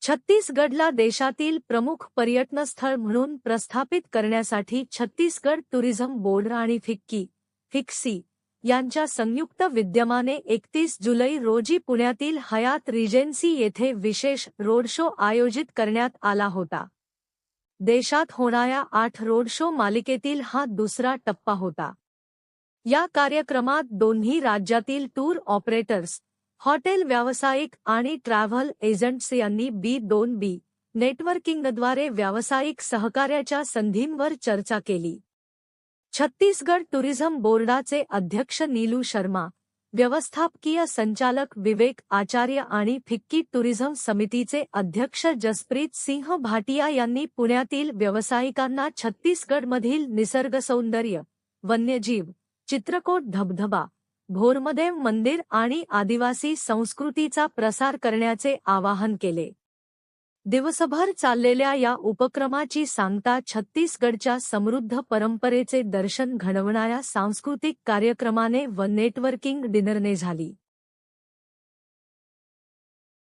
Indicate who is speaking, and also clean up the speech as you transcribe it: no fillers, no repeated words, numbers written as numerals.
Speaker 1: छत्तीसगडला देशातील प्रमुख पर्यटनस्थळ म्हणून प्रस्थापित करण्यासाठी छत्तीसगड टुरिझम बोर्ड आणि फिक्की यांच्या संयुक्त विद्यमाने 31 जुलै रोजी पुण्यातील हयात रिजेन्सी येथे विशेष रोड शो आयोजित करण्यात आला होता. देशात होणाऱ्या 8 रोड शो मालिकेतील हा दुसरा टप्पा होता. या कार्यक्रमात दोन्ही राज्यातील टूर ऑपरेटर्स, हॉटेल व्यावसायिक आणि ट्रॅव्हल एजंट्स यांनी B2B नेटवर्किंगद्वारे व्यावसायिक सहकार्याच्या संधींवर चर्चा केली. छत्तीसगड टुरिझम बोर्डाचे अध्यक्ष नीलू शर्मा, व्यवस्थापकीय संचालक विवेक आचार्य आणि फिक्की टुरिझम समितीचे अध्यक्ष जसप्रीत सिंह भाटिया यांनी पुण्यातील व्यावसायिकांना छत्तीसगडमधील निसर्गसौंदर्य, वन्यजीव, चित्रकोट धबधबा, भोरमदेव मंदिर आणि आदिवासी संस्कृतीचा प्रसार करण्याचे आवाहन केले. दिवसभर चाललेल्या या उपक्रमाची सांगता छत्तीसगडच्या समृद्ध परंपरेचे दर्शन घडवणाऱ्या सांस्कृतिक कार्यक्रमाने व नेटवर्किंग डिनरने झाली.